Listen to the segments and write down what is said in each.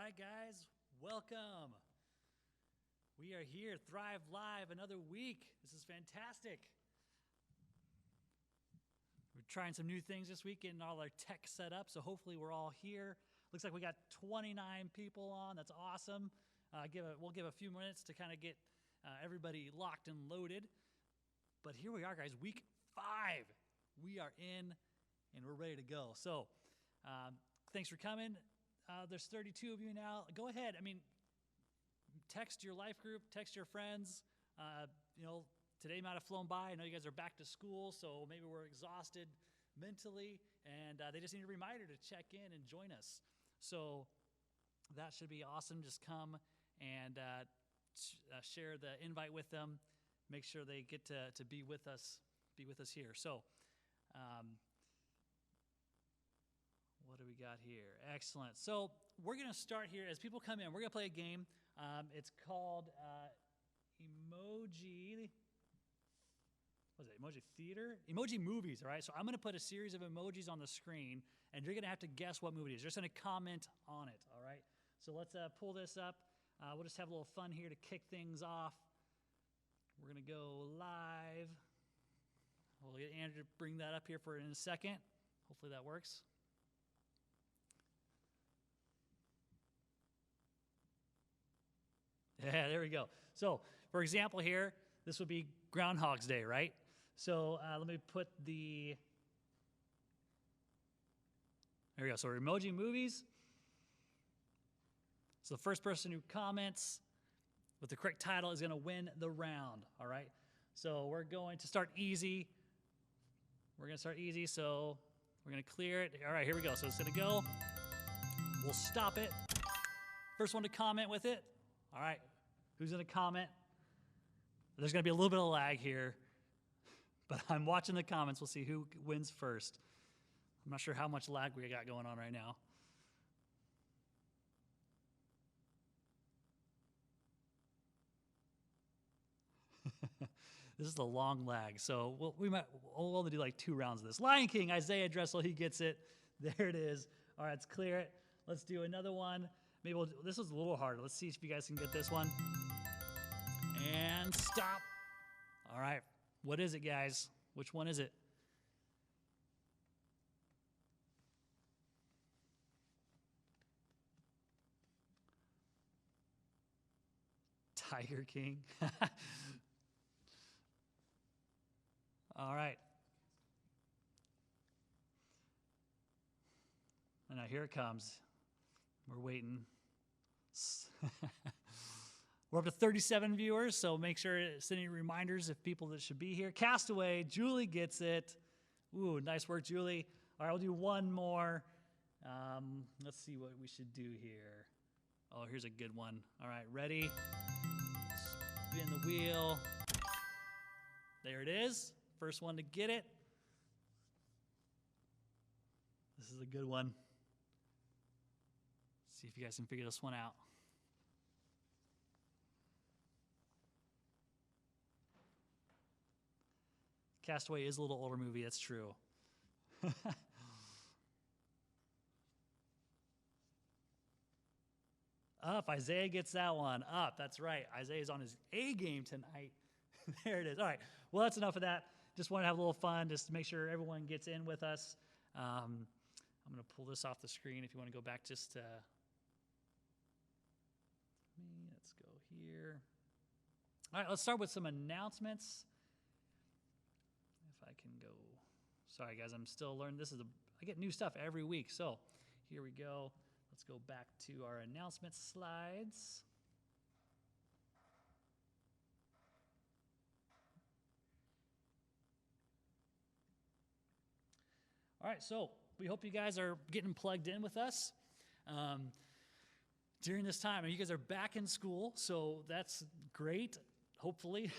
right, guys, welcome. We are here, Thrive Live, another week. This is fantastic. We're trying some new things this week, getting all our tech set up, so hopefully we're all here. Looks like we got 29 people on. That's awesome. We'll give a few minutes to kind of get everybody locked and loaded. But here we are, guys, week 5. We are in, and we're ready to go. So thanks for coming. There's 32 of you now. Go ahead. Text your life group, text your friends. Today might have flown by. I know you guys are back to school, so maybe we're exhausted mentally, and they just need a reminder to check in and join us. So that should be awesome. Just come and share the invite with them. Make sure they get to be with us here. So what do we got here? Excellent. So we're going to start here. As people come in, we're going to play a game. It's called Emoji. What is it? Emoji Theater? Emoji Movies, all right? So I'm going to put a series of emojis on the screen, and you're going to have to guess what movie it is. You're just going to comment on it, all right? So let's pull this up. We'll just have a little fun here to kick things off. We're going to go live. We'll get Andrew to bring that up here in a second. Hopefully that works. Yeah, there we go. So, for example here, this would be Groundhog's Day, right? So let me put there we go. So Emoji Movies. So the first person who comments with the correct title is going to win the round, all right? So we're going to start easy. So we're going to clear it. All right, here we go. So it's going to go. We'll stop it. First one to comment with it. All right, who's going to comment? There's going to be a little bit of lag here, but I'm watching the comments. We'll see who wins first. I'm not sure how much lag we got going on right now. This is the long lag, so we'll only do like 2 rounds of this. Lion King, Isaiah Dressel, he gets it. There it is. All right, let's clear it. Let's do another one. Maybe this was a little harder. Let's see if you guys can get this one. And stop. All right. What is it, guys? Which one is it? Tiger King. All right. And now here it comes. We're waiting. We're up to 37 viewers, so make sure to send any reminders if people that should be here. Castaway, Julie gets it. Ooh, nice work, Julie. All right, we'll do one more. Let's see what we should do here. Oh, here's a good one. All right, ready? Spin the wheel. There it is. First one to get it. This is a good one. See if you guys can figure this one out. Castaway is a little older movie, that's true. Up, Isaiah gets that one. Up, that's right. Isaiah's on his A game tonight. There it is. All right, well, that's enough of that. Just want to have a little fun, just to make sure everyone gets in with us. I'm going to pull this off the screen if you want to go back just to me. Let's go here. All right, let's start with some announcements. If I can go. Sorry, guys, I'm still learning. I get new stuff every week. So here we go. Let's go back to our announcement slides. All right, so we hope you guys are getting plugged in with us during this time. And you guys are back in school, so that's great, hopefully.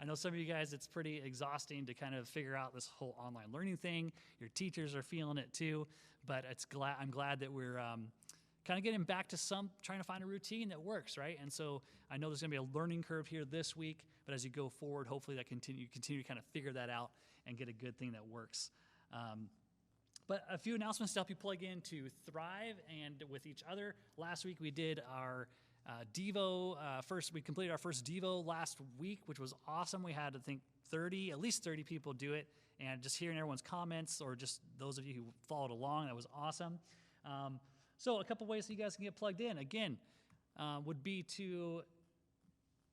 I know some of you guys, it's pretty exhausting to kind of figure out this whole online learning thing. Your teachers are feeling it too, but I'm glad that we're kind of getting back to trying to find a routine that works, right? And so I know there's going to be a learning curve here this week, but as you go forward, hopefully that continue to kind of figure that out and get a good thing that works. But a few announcements to help you plug into Thrive and with each other. Last week we did our Devo. We completed our first Devo last week, which was awesome. We had, I think, at least 30 people do it. And just hearing everyone's comments, or just those of you who followed along, that was awesome. So a couple ways that you guys can get plugged in. Again, would be to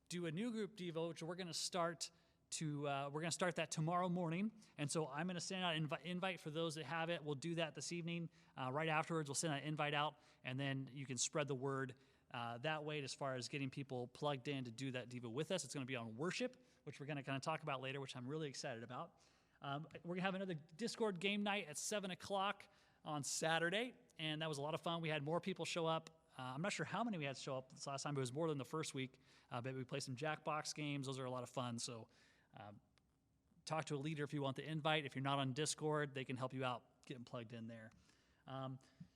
do a new group Devo, which we're going to start that tomorrow morning. And so I'm going to send out an invite for those that have it. We'll do that this evening. Right afterwards, we'll send an invite out, and then you can spread the word that way as far as getting people plugged in to do that Devo with us. It's going to be on worship, which we're going to kind of talk about later, which I'm really excited about. We're going to have another Discord game night at 7 o'clock on Saturday, and that was a lot of fun. We had more people show up. I'm not sure how many we had show up this last time, but it was more than the first week. But we played some Jackbox games. Those are a lot of fun. So talk to a leader if you want the invite. If you're not on Discord, they can help you out getting plugged in there.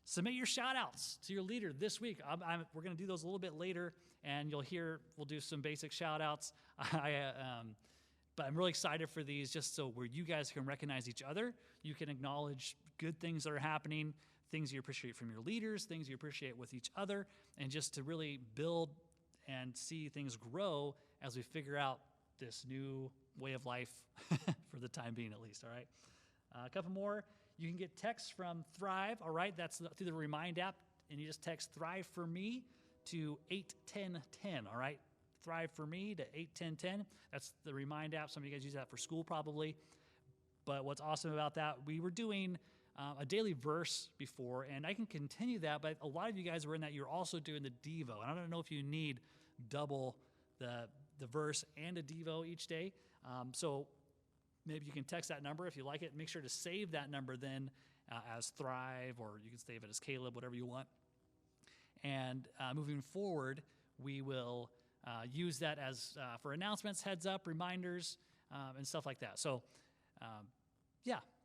Submit your shout-outs to your leader this week. We're going to do those a little bit later, and we'll do some basic shout-outs. But I'm really excited for these, just so where you guys can recognize each other. You can acknowledge good things that are happening, things you appreciate from your leaders, things you appreciate with each other, and just to really build and see things grow as we figure out this new way of life for the time being, at least, all right? A couple more. You can get texts from Thrive, all right? That's through the Remind app, and you just text Thrive for Me to 81010, all right? Thrive for Me to 81010. That's the Remind app. Some of you guys use that for school probably. But what's awesome about that, we were doing a daily verse before, and I can continue that, but a lot of you guys were in that. You're also doing the Devo, and I don't know if you need double the verse and a Devo each day. So maybe you can text that number if you like it. Make sure to save that number then as Thrive, or you can save it as Caleb, whatever you want. And moving forward, we will use that as for announcements, heads up, reminders, and stuff like that. So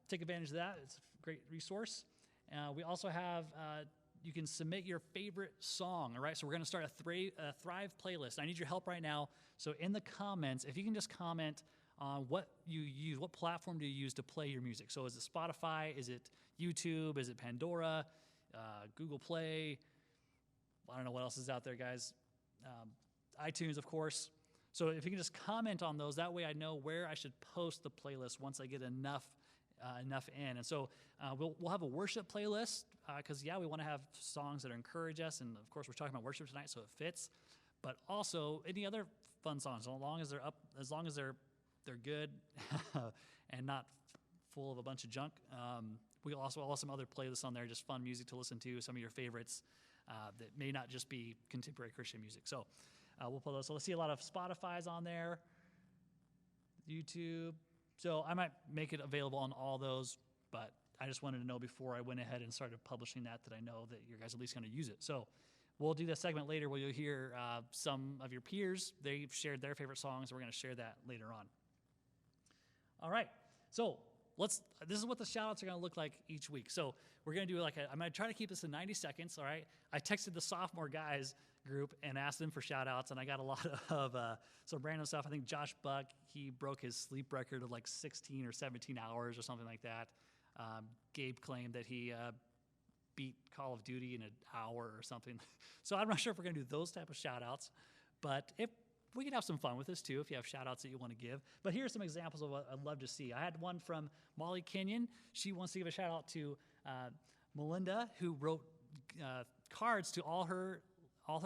take advantage of that. It's a great resource. We also have, you can submit your favorite song, all right? So we're going to start a Thrive playlist. I need your help right now. So in the comments, if you can just comment on what you use, what platform do you use to play your music? So is it Spotify? Is it YouTube? Is it Pandora? Google Play? I don't know what else is out there, guys. iTunes, of course. So if you can just comment on those, that way I know where I should post the playlist once I get enough in. And so we'll have a worship playlist because, we want to have songs that encourage us. And, of course, we're talking about worship tonight, so it fits. But also any other fun songs, as long as they're good and not full of a bunch of junk. We'll also have some other playlists on there, just fun music to listen to, some of your favorites that may not just be contemporary Christian music. So we'll put those. So let's see a lot of Spotify's on there, YouTube. So I might make it available on all those, but I just wanted to know before I went ahead and started publishing that I know that you guys are at least going to use it. So we'll do this segment later where you'll hear some of your peers. They've shared their favorite songs. We're going to share that later on. All right. So this is what the shout-outs are going to look like each week. So we're going to do I'm going to try to keep this in 90 seconds, all right? I texted the sophomore guys group and asked them for shout-outs, and I got a lot of some random stuff. I think Josh Buck, he broke his sleep record of 16 or 17 hours or something like that. Gabe claimed that he beat Call of Duty in an hour or something. So I'm not sure if we're going to do those type of shout-outs, but if we can have some fun with this too if you have shout-outs that you want to give. But here are some examples of what I'd love to see. I had one from Molly Kenyon. She wants to give a shout-out to Melinda, who wrote cards to all her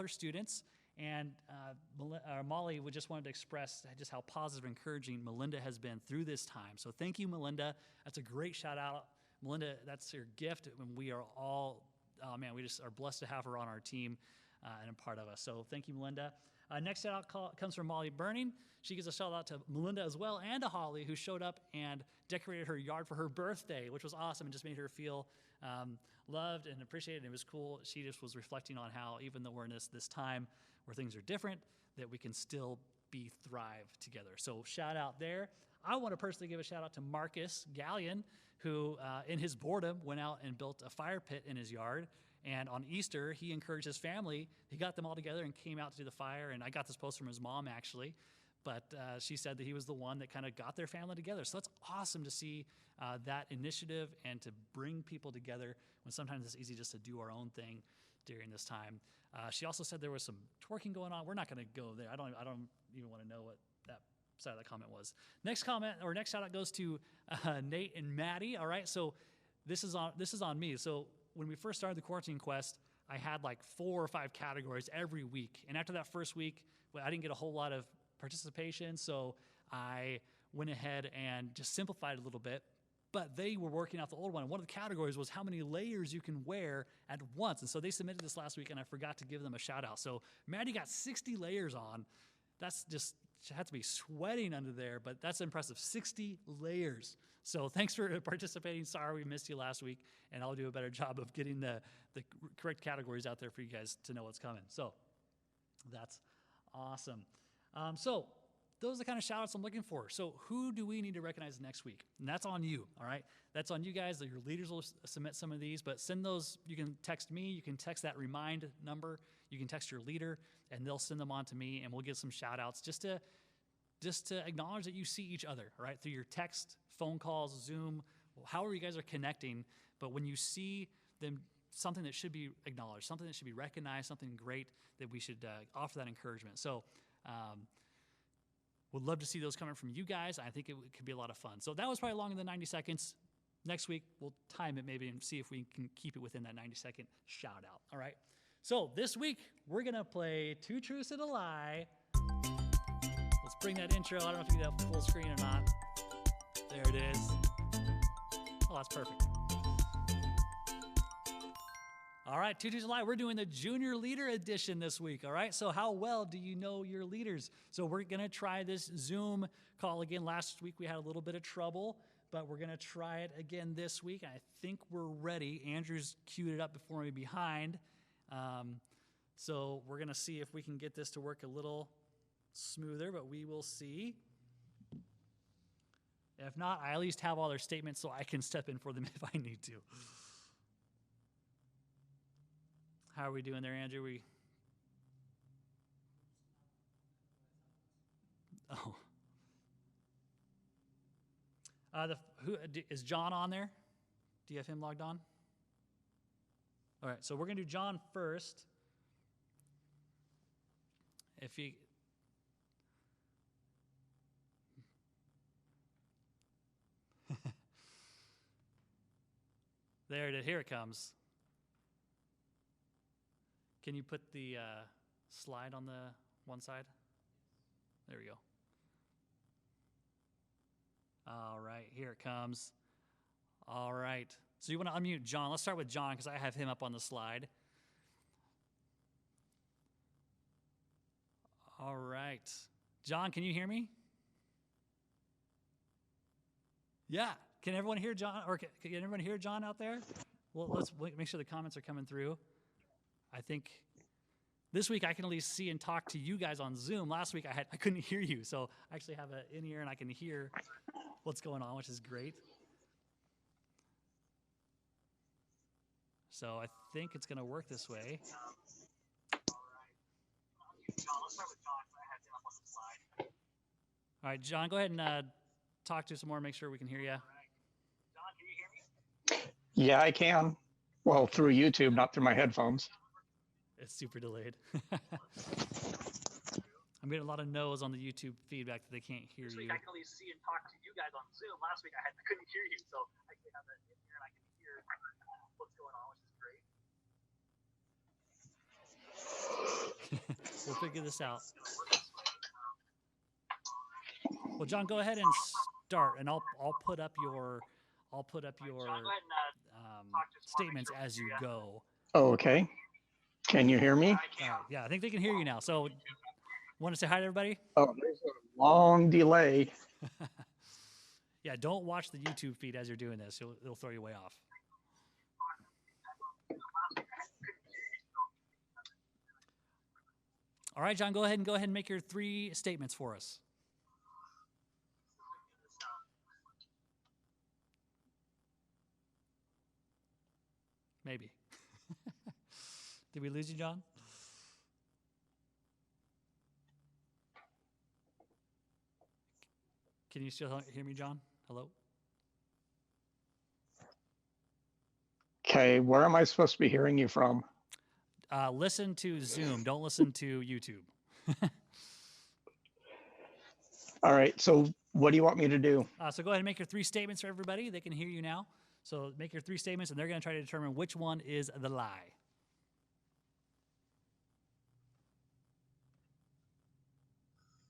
students. And Molly would just wanted to express just how positive and encouraging Melinda has been through this time. So thank you, Melinda. That's a great shout-out. Melinda, that's your gift. And we are all, we just are blessed to have her on our team and a part of us. So thank you, Melinda. Next shout-out comes from Molly Burning. She gives a shout-out to Melinda as well, and to Holly, who showed up and decorated her yard for her birthday, which was awesome and just made her feel loved and appreciated. It was cool. She just was reflecting on how, even though we're in this time where things are different, that we can still thrive together. So shout out there. I want to personally give a shout out to Marcus Gallion, who in his boredom went out and built a fire pit in his yard. And on Easter, he encouraged his family. He got them all together and came out to do the fire. And I got this post from his mom, actually. but she said that he was the one that kind of got their family together. So that's awesome to see that initiative and to bring people together when sometimes it's easy just to do our own thing during this time. She also said there was some twerking going on. We're not going to go there. I don't even want to know what that side of that comment was. Next comment or next shout out goes to Nate and Maddie. All right, so this is on me. So when we first started the Quarantine Quest, I had like 4 or 5 categories every week, and after that first week, I didn't get a whole lot of participation, so I went ahead and just simplified it a little bit. But they were working out the old one. One of the categories was how many layers you can wear at once. And so they submitted this last week, and I forgot to give them a shout out. So Maddie got 60 layers on. That's just, she had to be sweating under there, but that's impressive. 60 layers. So thanks for participating. Sorry we missed you last week, and I'll do a better job of getting the correct categories out there for you guys to know what's coming. So that's awesome. So those are the kind of shout outs I'm looking for. So who do we need to recognize next week? And that's on you, all right? That's on you guys. Your leaders will submit some of these, but send those. You can text me. You can text that remind number. You can text your leader, and they'll send them on to me, and we'll give some shout outs just to acknowledge that you see each other, all right? Through your text, phone calls, Zoom, however you guys are connecting. But when you see them, something that should be acknowledged, something that should be recognized, something great, that we should offer that encouragement. So would love to see those coming from you guys. I think it could be a lot of fun. So that was probably longer than 90 seconds. Next week, we'll time it maybe and see if we can keep it within that 90-second shout out, all right? So this week, we're going to play Two Truths and a Lie. Let's bring that intro. I don't know if you get that full screen or not. There it is. Oh, that's perfect. All right, Two Truths and a Lie. We're doing the Junior Leader Edition this week, all right? So how well do you know your leaders? So we're going to try this Zoom call again. Last week we had a little bit of trouble, but we're going to try it again this week. I think we're ready. Andrew's queued it up before me behind. So we're going to see if we can get this to work a little smoother, but we will see. If not, I at least have all their statements so I can step in for them if I need to. How are we doing there, Andrew? Oh. Is John on there? Do you have him logged on? All right, so we're going to do John first. If he... There it is. Here it comes. Can you put the slide on the one side? There we go. All right, here it comes. All right. So you want to unmute John. Let's start with John because I have him up on the slide. All right. John, can you hear me? Yeah. Can everyone hear John? Or can everyone hear John out there? Well, let's make sure the comments are coming through. I think this week I can at least see and talk to you guys on Zoom. Last week I couldn't hear you, so I actually have it in ear and I can hear what's going on, which is great. So I think it's going to work this way. All right, John, go ahead and talk to some more and make sure we can hear you. John, can you hear me? Yeah, I can. Well, through YouTube, not through my headphones. It's super delayed. I'm getting a lot of no's on the YouTube feedback that they can't hear you. This week I can only see and talk to you guys on Zoom. Last week I couldn't hear you, so I actually have that in here and I can hear what's going on, which is great. We'll figure this out. Well, John, go ahead and start, and I'll put up your John, go ahead and statements as you go. Oh, okay. Can you hear me? Yeah, I think they can hear you now. So, want to say hi to everybody? Oh, there's a long delay. Yeah, don't watch the YouTube feed as you're doing this. It'll throw you way off. All right, John, go ahead and make your 3 statements for us. Maybe. Did we lose you, John? Can you still hear me, John? Hello? Okay, where am I supposed to be hearing you from? Listen to Zoom. Don't listen to YouTube. All right, so what do you want me to do? So go ahead and make your 3 statements for everybody. They can hear you now. So make your 3 statements, and they're going to try to determine which one is the lie.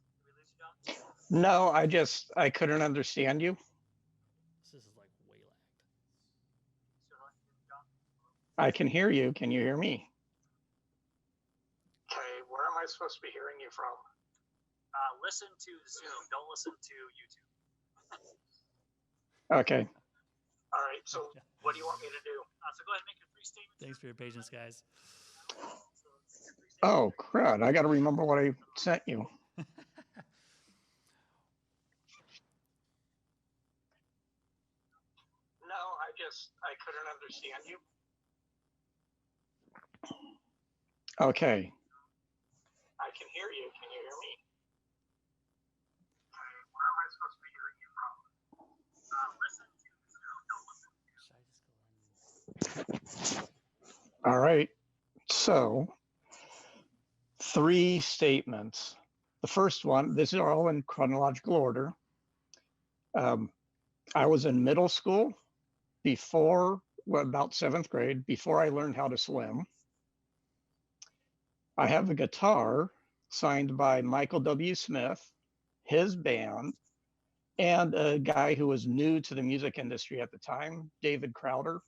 Did we lose you, John? No, I couldn't understand you. This is like way lagged. Still not hearing John? I can hear you. Can you hear me? Okay, where am I supposed to be hearing you from? Listen to Zoom. Don't listen to YouTube. Okay. All right, so what do you want me to do? So go ahead and make your 3 statements. Thanks for your patience, guys. Oh, crud. I got to remember what I sent you. No, I couldn't understand you. Okay. I can hear you. Can you hear me? Where am I supposed to be hearing you from? Listen to Zoom. Don't listen to All right. So, 3 statements. The first one, this is all in chronological order. I was in middle school before, well, about 7th grade, before I learned how to swim. I have a guitar signed by Michael W. Smith, his band, and a guy who was new to the music industry at the time, David Crowder.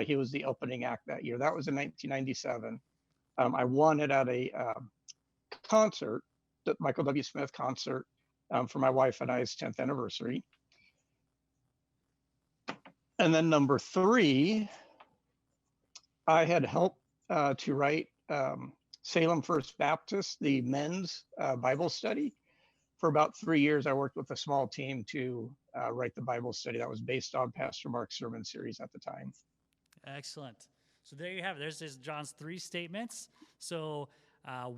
He was the opening act that year. That was in 1997. I won it at a concert, the Michael W. Smith concert, for my wife and I's 10th anniversary. And then number 3, I had helped to write Salem First Baptist, the men's Bible study. For about 3 years, I worked with a small team to write the Bible study that was based on Pastor Mark's sermon series at the time. Excellent. So there you have it. There's John's 3 statements. So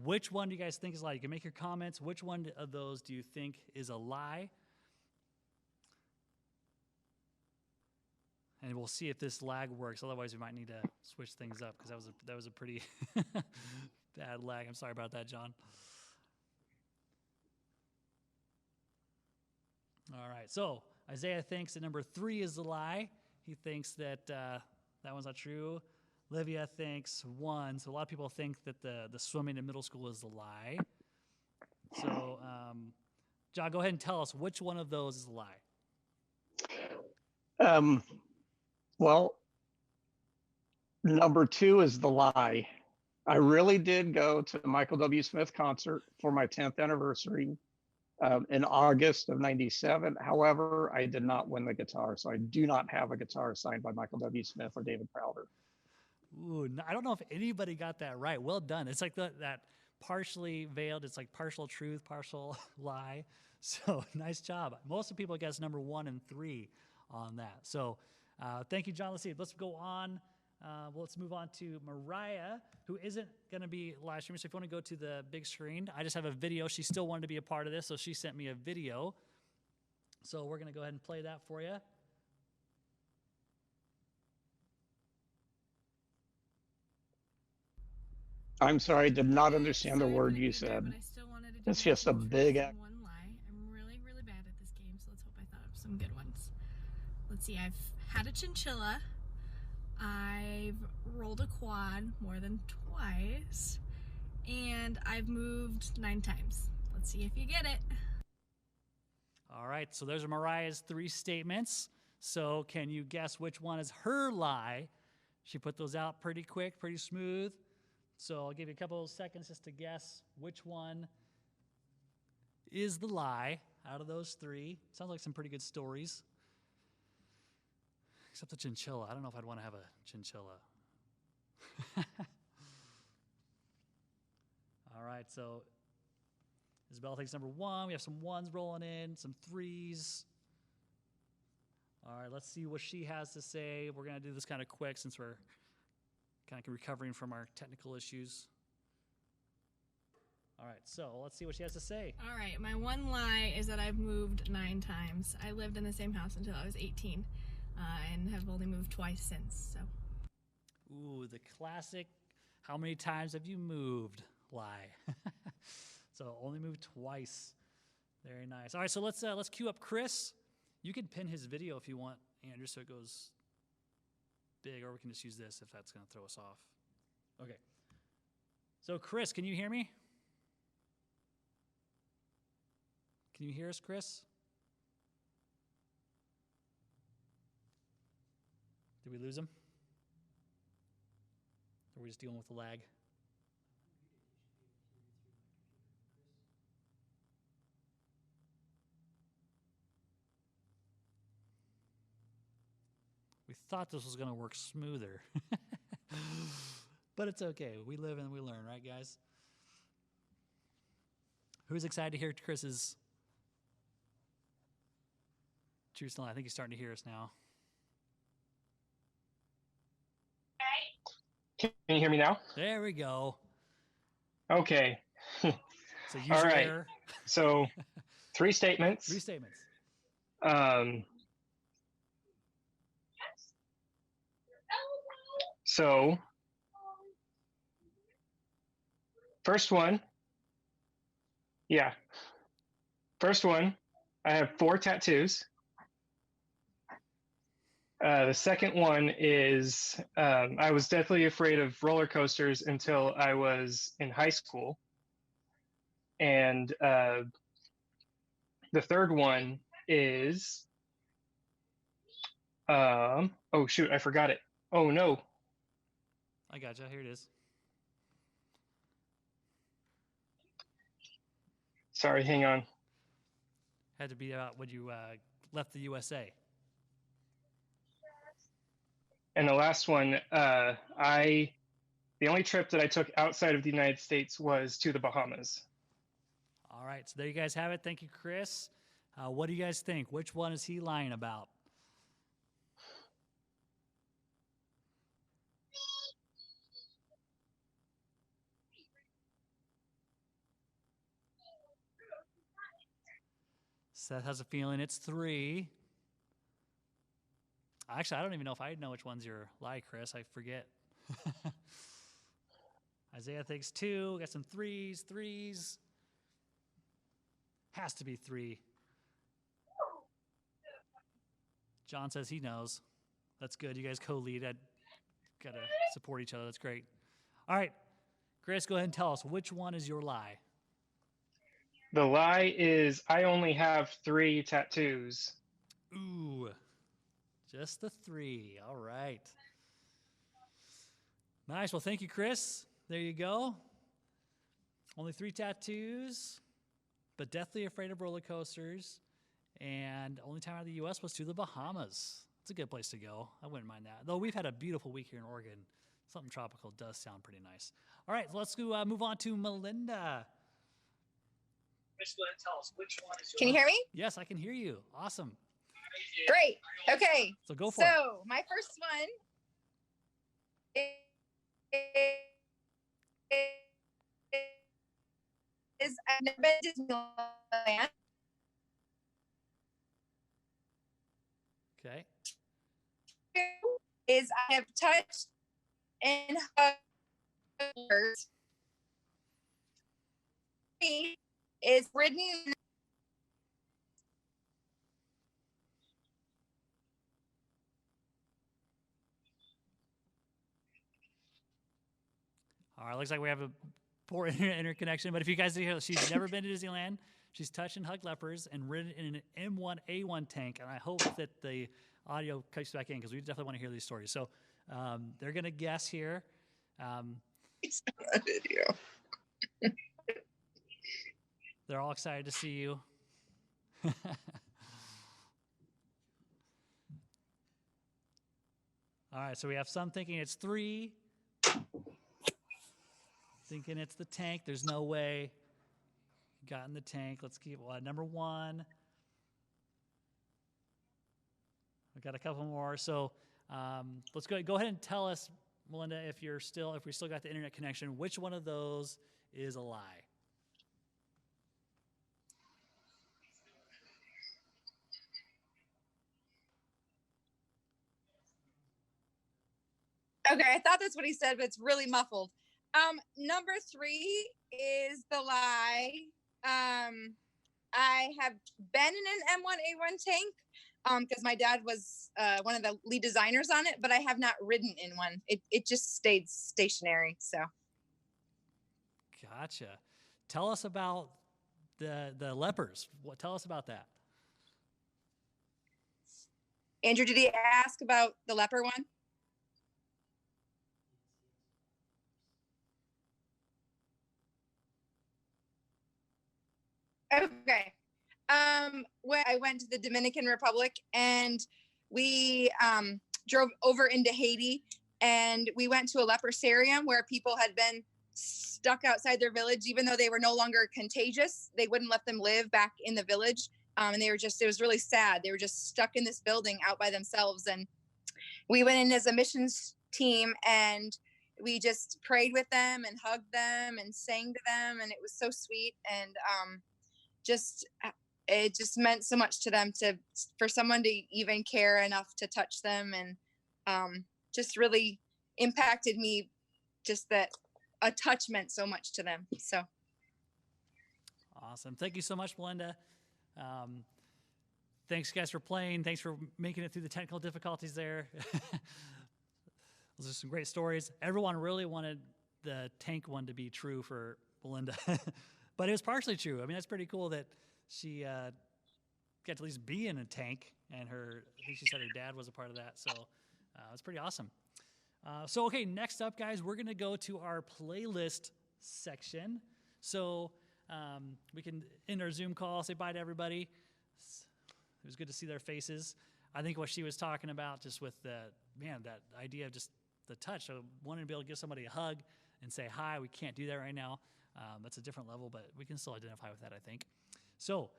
which one do you guys think is a lie? You can make your comments. Which one of those do you think is a lie? And we'll see if this lag works. Otherwise, we might need to switch things up because that was a pretty bad lag. I'm sorry about that, John. All right. So Isaiah thinks that number 3 is the lie. He thinks that that one's not true. Livia thinks 1. So a lot of people think that the swimming in middle school is the lie. So John, go ahead and tell us which one of those is a lie. Well, number 2 is the lie. I really did go to the Michael W. Smith concert for my 10th anniversary in August of 97. However, I did not win the guitar, so I do not have a guitar signed by Michael W. Smith or David Crowder. Ooh, I don't know if anybody got that right. Well done. It's like that partially veiled. It's like partial truth, partial lie. So nice job. Most of the people guess number 1 and 3 on that. So thank you, John. Let's go on. Let's move on to Mariah, who isn't going to be live streaming. So if you want to go to the big screen, I just have a video. She still wanted to be a part of this, so she sent me a video. So we're going to go ahead and play that for you. I'm sorry, I did not understand a word you said. It's just a big act. One lie. I'm really, really bad at this game, so let's hope I thought of some good ones. Let's see, I've had a chinchilla. I've rolled a quad more than twice. And I've moved 9 times. Let's see if you get it. All right, so those are Mariah's 3 statements. So can you guess which one is her lie? She put those out pretty quick, pretty smooth. So I'll give you a couple of seconds just to guess which one is the lie out of those 3. Sounds like some pretty good stories. Except the chinchilla. I don't know if I'd want to have a chinchilla. All right, so Isabella takes number 1. We have some 1s rolling in, some 3s. All right, let's see what she has to say. We're going to do this kind of quick since we're kind of recovering from our technical issues. All right, so let's see what she has to say. All right, my one lie is that I've moved 9 times. I lived in the same house until I was 18 and have only moved twice since. So. Ooh, the classic, how many times have you moved lie. So only moved twice. Very nice. All right, so let's cue up Chris. You can pin his video if you want, Andrew, so it goes big, or we can just use this if that's going to throw us off. Okay. So Chris, can you hear me? Can you hear us, Chris? Did we lose him? Or are we just dealing with the lag? We thought this was going to work smoother. But it's okay. We live and we learn, right, guys? Who's excited to hear Chris's truth and lie? I think he's starting to hear us now. Can you hear me now? There we go. Okay. So use All your right. air. So 3 statements. 3 statements. So first one. Yeah. First one, I have 4 tattoos. The second one is I was deathly afraid of roller coasters until I was in high school. And the third one is, oh shoot, I forgot it. Oh no. I gotcha. Here it is. Sorry, hang on. Had to be about when you left the USA. And the last one, the only trip that I took outside of the United States was to the Bahamas. All right, so there you guys have it. Thank you, Chris. What do you guys think? Which one is he lying about? Seth has a feeling it's 3. Actually, I don't even know if I know which one's your lie, Chris. I forget. Isaiah thinks 2. We got some 3s. Has to be 3. John says he knows. That's good. You guys co-lead. I gotta support each other. That's great. All right, Chris, go ahead and tell us which one is your lie. The lie is I only have 3 tattoos. Ooh, just the 3. All right. Nice. Well, thank you, Chris. There you go. Only 3 tattoos, but deathly afraid of roller coasters. And only time out of the U.S. was to the Bahamas. It's a good place to go. I wouldn't mind that. Though we've had a beautiful week here in Oregon. Something tropical does sound pretty nice. All right, let's go move on to Melinda. Just go ahead and tell us which one is your Can you hear me? Yes, I can hear you. Awesome. Great. Okay. So go for it. So my first one is I've never been to Disneyland. Okay. Two is I have touched and hugged. 3 is ridden. All right, looks like we have a poor interconnection, but if you guys did hear, she's never been to Disneyland. She's touched and hugged lepers and ridden in an M1A1 tank, and I hope that the audio cuts back in because we definitely want to hear these stories. So they're going to guess here. It's not a video. They're all excited to see you. All right, so we have some thinking it's 3. Thinking it's the tank. There's no way. Got in the tank. Let's keep number 1. We've got a couple more. So let's go ahead and tell us, Melinda, if we still got the internet connection, which one of those is a lie? Okay, I thought that's what he said, but it's really muffled. Number 3 is The Lie. I have been in an M1A1 tank because my dad was one of the lead designers on it, but I have not ridden in one. It just stayed stationary. So Gotcha. Tell us about the lepers. Tell us about that. Andrew, did he ask about the leper one? Okay. When I went to the Dominican Republic and we drove over into Haiti and we went to a leprosarium where people had been stuck outside their village, even though they were no longer contagious. They wouldn't let them live back in the village. And they were just, it was really sad. They were just stuck in this building out by themselves. And we went in as a missions team and we just prayed with them and hugged them and sang to them. And it was so sweet. And it just meant so much to them for someone to even care enough to touch them, and just really impacted me, just that a touch meant so much to them. So Awesome. Thank you so much, Belinda. Thanks guys for playing. Thanks for making it through the technical difficulties there. Those are some great stories. Everyone really wanted the tank one to be true for Belinda. But it was partially true. I mean, that's pretty cool that she got to at least be in a tank, and I think she said her dad was a part of that. So it's pretty awesome. Okay, next up, guys, we're going to go to our playlist section. So we can end our Zoom call, say bye to everybody. It was good to see their faces. I think what she was talking about, just with that idea of just the touch. So wanting to be able to give somebody a hug and say hi. We can't do that right now. That's a different level, but we can still identify with that, I think. So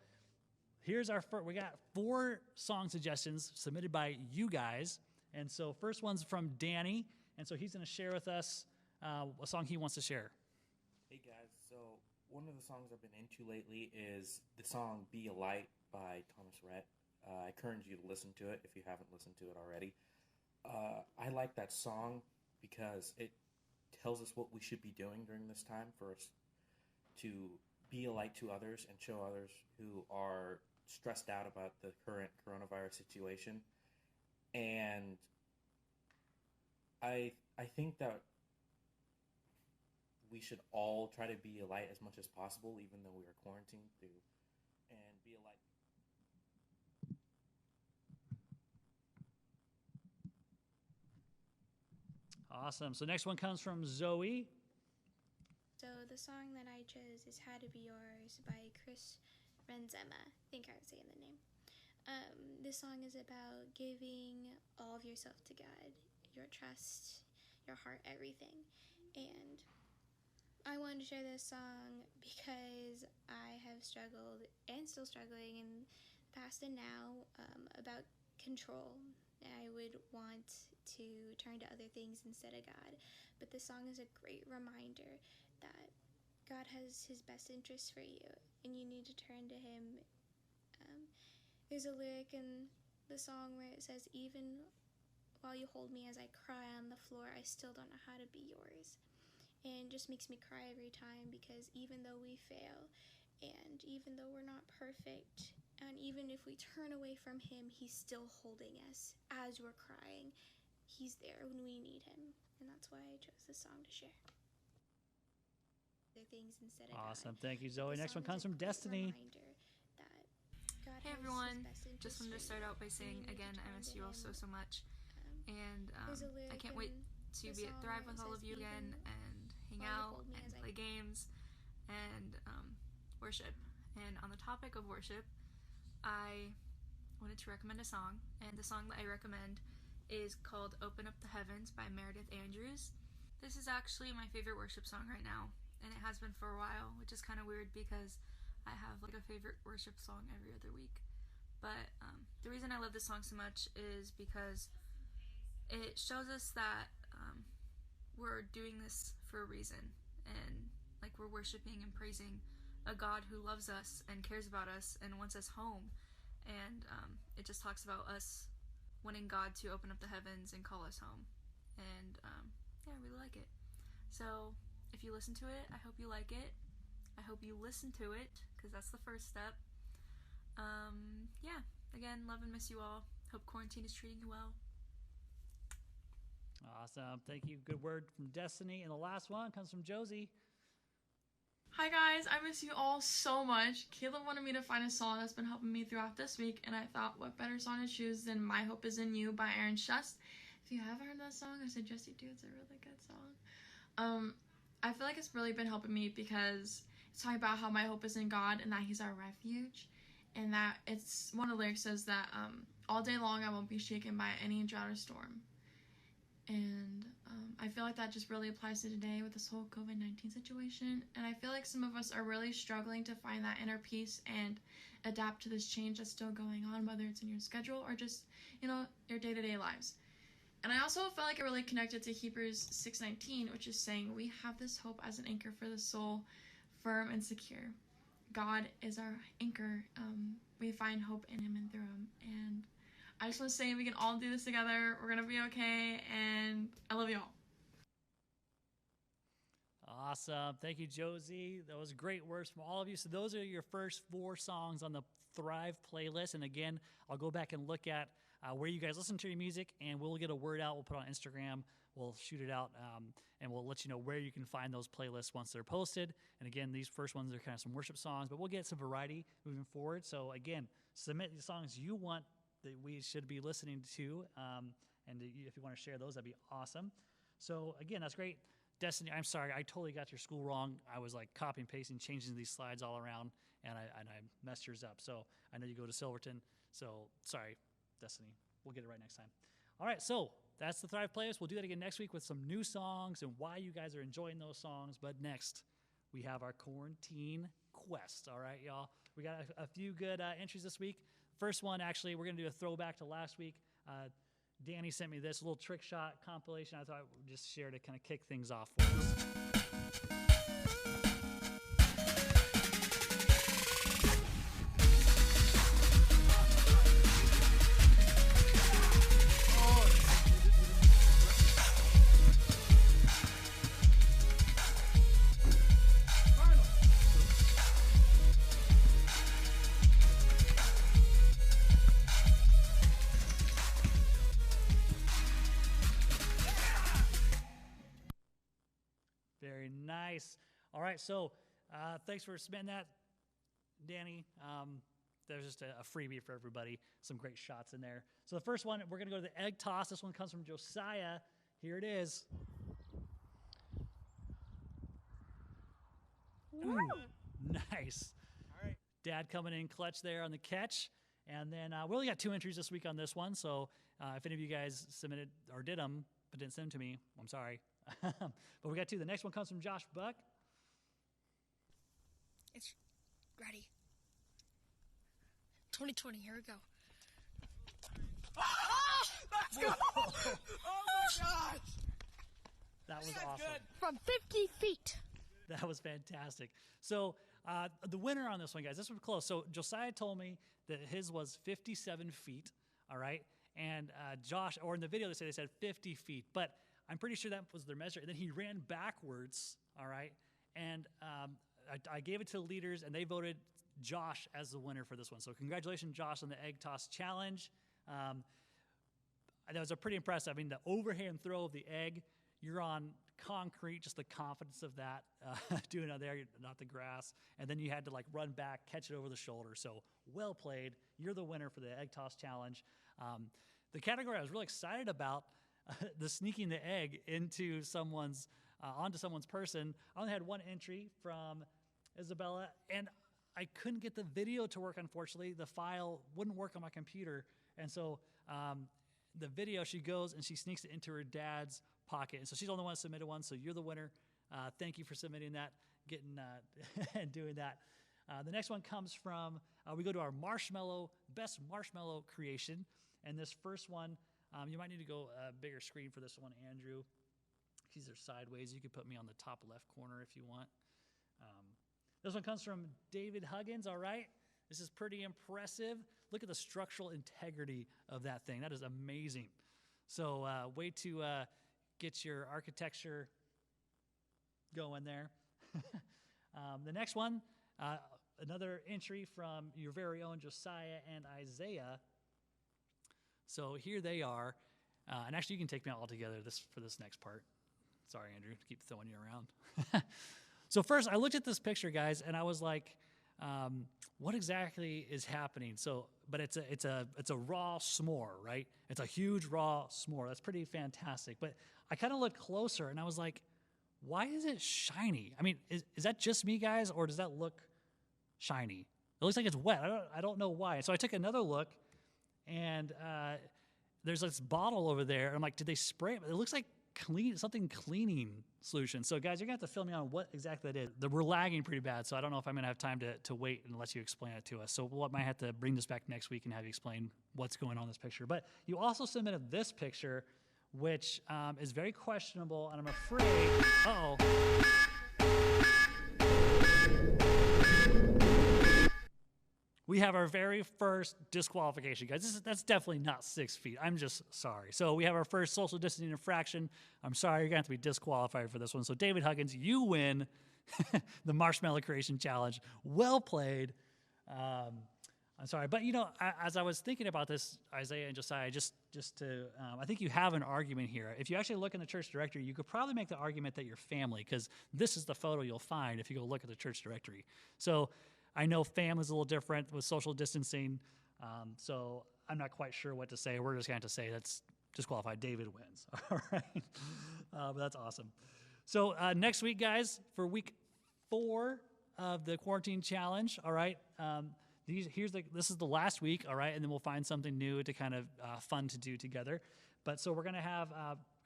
here's our first. We got 4 song suggestions submitted by you guys. And so first one's from Danny. And so he's going to share with us a song he wants to share. Hey guys, so one of the songs I've been into lately is the song Be a Light by Thomas Rhett. I encourage you to listen to it if you haven't listened to it already. I like that song because it tells us what we should be doing during this time for us to be a light to others and show others who are stressed out about the current coronavirus situation. And I think that we should all try to be a light as much as possible, even though we are quarantined, and be a light. Awesome. So next one comes from Zoe. So the song that I chose is How to Be Yours by Chris Renzema. I think I'm saying the name. This song is about giving all of yourself to God, your trust, your heart, everything. And I wanted to share this song because I have struggled and still struggling in the past and now about control. I would want to turn to other things instead of God. But this song is a great reminder that God has his best interests for you and you need to turn to him. There's a lyric in the song where it says, even while you hold me as I cry on the floor, I still don't know how to be yours. And it just makes me cry every time, because even though we fail and even though we're not perfect, and even if we turn away from him, he's still holding us as we're crying. He's there when we need him. And that's why I chose this song to share. Things instead of Awesome. God. Thank you, Zoe. Next one comes from Destiny. Hey everyone, just wanted to start out by saying again I miss you all so much, and I can't wait to be at Thrive with all of you again and hang out and play games and worship. And on the topic of worship, I wanted to recommend a song, and the song that I recommend is called Open Up the Heavens by Meredith Andrews. This is actually my favorite worship song right now, and it has been for a while, which is kind of weird because I have like a favorite worship song every other week. But the reason I love this song so much is because it shows us that we're doing this for a reason, and like we're worshiping and praising a God who loves us and cares about us and wants us home. And it just talks about us wanting God to open up the heavens and call us home. and yeah, I really like it. So if you listen to it, I hope you like it. I hope you listen to it, because that's the first step. Yeah, again, love and miss you all. Hope quarantine is treating you well. Awesome. Thank you. Good word from Destiny. And the last one comes from Josie. Hi guys, I miss you all so much. Caleb wanted me to find a song that's been helping me throughout this week, and I thought what better song to choose than My Hope Is In You by Aaron Schuss. If you haven't heard that song, I suggest you do. It's a really good song. I feel like it's really been helping me because it's talking about how my hope is in God and that He's our refuge, and that it's one of the lyrics says that all day long I won't be shaken by any drought or storm. And I feel like that just really applies to today with this whole COVID-19 situation. And I feel like some of us are really struggling to find that inner peace and adapt to this change that's still going on, whether it's in your schedule or just, your day-to-day lives. And I also felt like it really connected to Hebrews 6:19, which is saying we have this hope as an anchor for the soul, firm and secure. God is our anchor. We find hope in Him and through Him. And I just want to say we can all do this together. We're going to be okay, and I love you all. Awesome. Thank you, Josie. That was great words from all of you. So those are your first 4 songs on the Thrive playlist. And again, I'll go back and look at where you guys listen to your music, and we'll get a word out. We'll put it on Instagram. We'll shoot it out, and we'll let you know where you can find those playlists once they're posted. And again, these first ones are kind of some worship songs, but we'll get some variety moving forward. So again, submit the songs you want that we should be listening to, and if you want to share those, that'd be awesome. So again, that's great. Destiny, I'm sorry, I totally got your school wrong. I was like copying and pasting, changing these slides all around, and I messed yours up. So I know you go to Silverton, so sorry, Destiny. We'll get it right next time. All right, so that's the Thrive playlist. We'll do that again next week with some new songs and why you guys are enjoying those songs. But next, we have our quarantine quest. All right, y'all. We got a few good entries this week. First one, actually, we're going to do a throwback to last week. Danny sent me this little trick shot compilation. I thought I would just share to kind of kick things off for us. Very nice. All right, so thanks for submitting that, Danny. There's just a freebie for everybody. Some great shots in there. So the first one, we're going to go to the egg toss. This one comes from Josiah. Here it is. Ooh, nice. All right. Dad coming in clutch there on the catch. And then we only got 2 entries this week on this one. So if any of you guys submitted or did them but didn't send them to me, I'm sorry. But we got 2. The next one comes from Josh Buck. It's ready. 2020, here we go. Let's go! Oh my gosh! That was awesome. Good. From 50 feet. That was fantastic. So the winner on this one, guys, this was close. So Josiah told me that his was 57 feet, all right? And Josh, or in the video they said 50 feet, but I'm pretty sure that was their measure. And then he ran backwards, all right? And I gave it to the leaders, and they voted Josh as the winner for this one. So congratulations, Josh, on the egg toss challenge. That was a pretty impressive. I mean, the overhand throw of the egg, you're on concrete, just the confidence of that, doing it there, not the grass. And then you had to like run back, catch it over the shoulder. So well played. You're the winner for the egg toss challenge. The category I was really excited about, the sneaking the egg into someone's, onto someone's person. I only had 1 entry from Isabella, and I couldn't get the video to work, unfortunately. The file wouldn't work on my computer. And so the video, she goes and she sneaks it into her dad's pocket. And so she's the only one that submitted one, so you're the winner. Thank you for submitting that, getting and doing that. The next one comes from, we go to our best marshmallow creation. And this first one, you might need to go a bigger screen for this one, Andrew. These are sideways. You could put me on the top left corner if you want. This one comes from David Huggins, all right? This is pretty impressive. Look at the structural integrity of that thing. That is amazing. So way to get your architecture going there. The next one, another entry from your very own Josiah and Isaiah. So here they are. And actually, you can take me all together for this next part. Sorry, Andrew, keep throwing you around. So first, I looked at this picture, guys, and I was like, what exactly is happening? So, but it's a raw s'more, right? It's a huge raw s'more. That's pretty fantastic. But I kind of looked closer, and I was like, why is it shiny? I mean, is that just me, guys, or does that look shiny? It looks like it's wet. I don't know why. So I took another look, and there's this bottle over there. And I'm like, did they spray it? It looks like something cleaning solution. So guys, you're gonna have to fill me on what exactly that is. We're lagging pretty bad, so I don't know if I'm gonna have time to wait unless you explain it to us. So we might have to bring this back next week and have you explain what's going on in this picture. But you also submitted this picture, which is very questionable, and I'm afraid, we have our very first disqualification, guys. That's definitely not 6 feet. I'm just sorry. So we have our first social distancing infraction. I'm sorry, you're going to have to be disqualified for this one. So David Huggins, you win the Marshmallow Creation Challenge. Well played. I'm sorry. But, as I was thinking about this, Isaiah and Josiah, just to, I think you have an argument here. If you actually look in the church directory, you could probably make the argument that you're family, because this is the photo you'll find if you go look at the church directory. So I know family's a little different with social distancing, so I'm not quite sure what to say. We're just going to have to say that's disqualified. David wins. All right. But that's awesome. So next week, guys, for week 4 of the quarantine challenge, all right, this is the last week, all right, and then we'll find something new to kind of fun to do together. But so we're going to have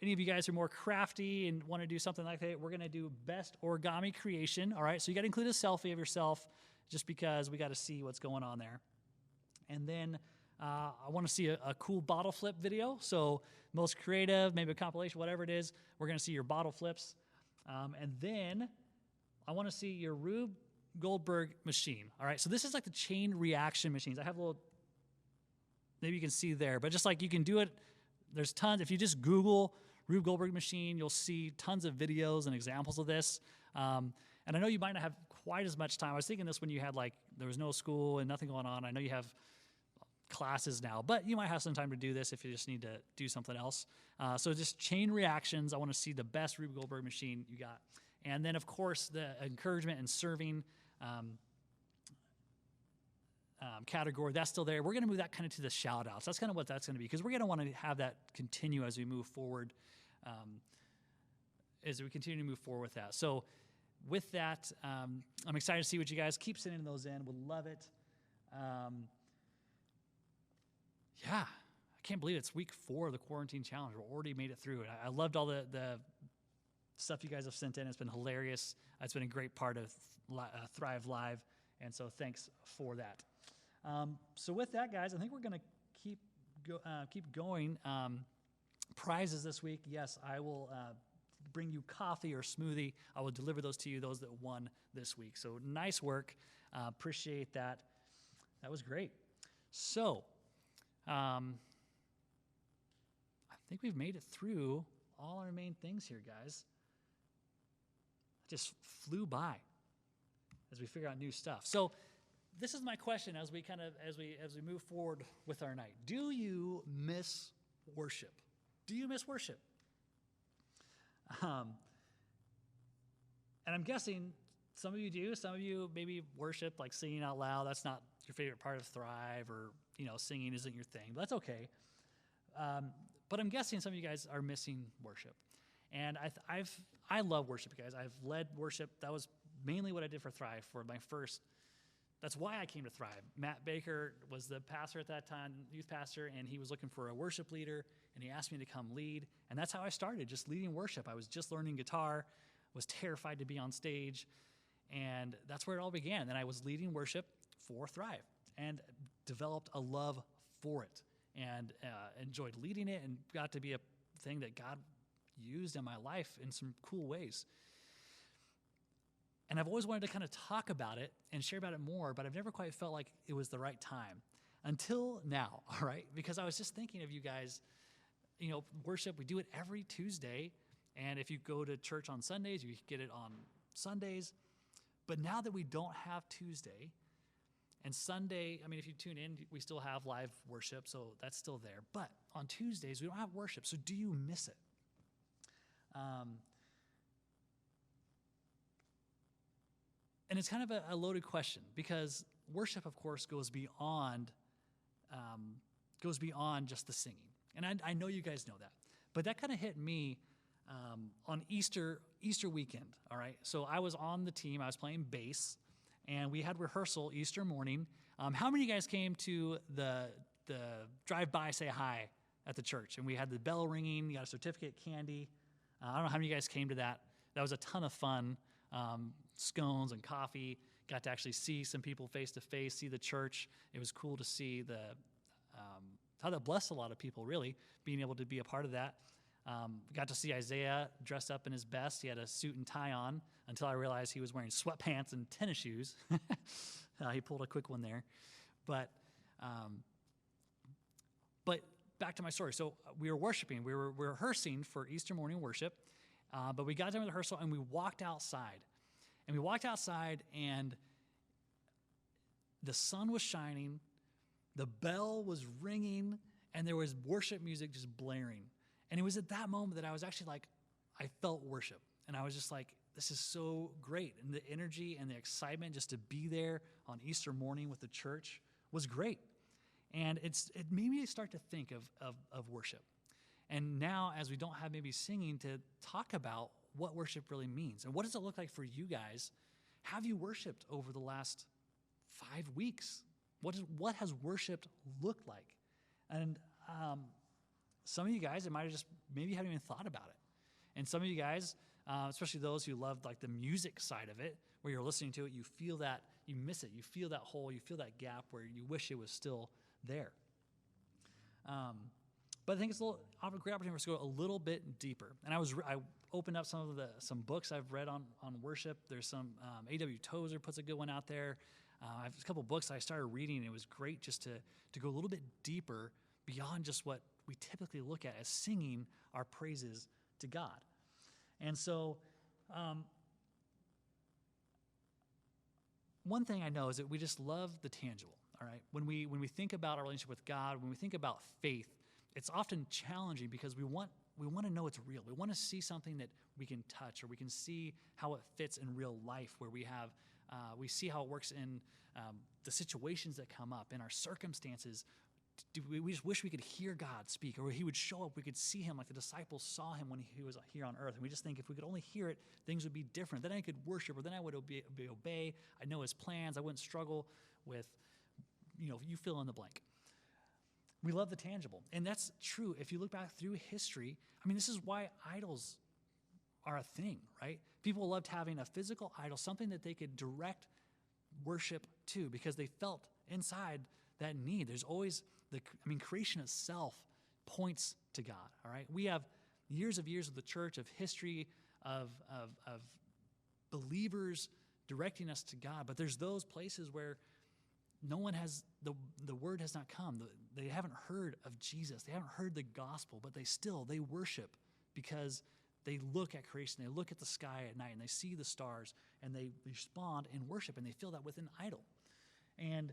any of you guys who are more crafty and want to do something like that, we're going to do best origami creation, all right? So you got to include a selfie of yourself, just because we got to see what's going on there. And then I want to see a cool bottle flip video. So most creative, maybe a compilation, whatever it is, we're going to see your bottle flips. And then I want to see your Rube Goldberg machine. All right, so this is like the chain reaction machines. I have a little, maybe you can see there, but just like you can do it, there's tons. If you just Google Rube Goldberg machine, you'll see tons of videos and examples of this. And I know you might not have quite as much time. I was thinking this when you had there was no school and nothing going on. I know you have classes now, but you might have some time to do this if you just need to do something else. So just chain reactions. I want to see the best Rube Goldberg machine you got. And then, of course, the encouragement and serving category, that's still there. We're going to move that kind of to the shout-outs. That's kind of what that's going to be, because we're going to want to have that continue as we move forward, as we continue to move forward with that. So with that, I'm excited to see what you guys keep sending those in. Would love it. Yeah, I can't believe it's week 4 of the quarantine challenge. We're already made it through it. I loved all the stuff you guys have sent in. It's been hilarious. It's been a great part of Thrive Live, and so thanks for that. So with that, guys, I think we're going to keep going. Prizes this week. Yes, I will bring you coffee or smoothie. I will deliver those to you, those that won this week. So nice work. Appreciate that. That was great. So I think we've made it through all our main things here, guys. It just flew by as we figure out new stuff. So this is my question as we move forward with our night. Do you miss worship? Do you miss worship? And I'm guessing some of you do. Some of you maybe worship, like singing out loud. That's not your favorite part of Thrive, or singing isn't your thing. But that's okay. But I'm guessing some of you guys are missing worship. And I love worship, guys. I've led worship. That was mainly what I did for Thrive for my first. That's why I came to Thrive. Matt Baker was the pastor at that time, youth pastor, and he was looking for a worship leader, and he asked me to come lead. And that's how I started, just leading worship. I was just learning guitar, was terrified to be on stage, and that's where it all began. Then I was leading worship for Thrive and developed a love for it, and enjoyed leading it, and got to be a thing that God used in my life in some cool ways. And I've always wanted to kind of talk about it and share about it more, but I've never quite felt like it was the right time until now, all right? Because I was just thinking of you guys, worship, we do it every Tuesday And if you go to church on Sundays, you get it on Sundays. But now that we don't have Tuesday and Sunday, I mean, if you tune in, we still have live worship, so that's still there. But on Tuesdays, we don't have worship. So do you miss it? And it's kind of a loaded question because worship, of course, goes beyond just the singing. And I know you guys know that. But that kind of hit me on Easter weekend, all right? So I was on the team. I was playing bass, and we had rehearsal Easter morning. How many of you guys came to the drive-by, say hi at the church? And we had the bell ringing. You got a certificate, candy. I don't know how many of you guys came to that. That was a ton of fun. Scones and coffee. Got to actually see some people face to face, see the church. It was cool to see how that blessed a lot of people, really, being able to be a part of that. Got to see Isaiah dressed up in his best. He had a suit and tie on until I realized he was wearing sweatpants and tennis shoes. He pulled a quick one there. But back to my story. So we were worshiping. We were rehearsing for Easter morning worship. But we got done with rehearsal, and we walked outside. And the sun was shining, the bell was ringing, and there was worship music just blaring. And it was at that moment that I was actually like, I felt worship. And I was just like, this is so great. And the energy and the excitement just to be there on Easter morning with the church was great. And it made me start to think of worship. And now, as we don't have maybe singing, to talk about what worship really means. And what does it look like for you guys? Have you worshiped over the last 5 weeks? What has worship looked like? And some of you guys, it might have just, maybe you haven't even thought about it. And some of you guys, especially those who love like the music side of it, where you're listening to it, you feel that, you miss it. You feel that hole, you feel that gap where you wish it was still there. But I think it's a great opportunity for us to go a little bit deeper. And I opened up some books I've read on worship. There's some, A.W. Tozer puts a good one out there. I have a couple books I started reading, and it was great just to go a little bit deeper beyond just what we typically look at as singing our praises to God. And so one thing I know is that we just love the tangible, all right? When we think about our relationship with God, when we think about faith, it's often challenging because we want to know it's real. We want to see something that we can touch, or we can see how it fits in real life, where we see how it works in the situations that come up, in our circumstances. We just wish we could hear God speak, or he would show up. We could see him like the disciples saw him when he was here on earth. And we just think if we could only hear it, things would be different. Then I could worship, or then I would obey. I know his plans. I wouldn't struggle with, you fill in the blank. We love the tangible. And that's true. If you look back through history, I mean, this is why idols are a thing, right? People loved having a physical idol, something that they could direct worship to, because they felt inside that need. There's always creation itself points to God, all right? We have years of the church, of history, of believers directing us to God, but there's those places where no one has, the word has not come. They haven't heard of Jesus. They haven't heard the gospel, but they worship because they look at creation, they look at the sky at night, and they see the stars, and they respond in worship, and they feel that with an idol. And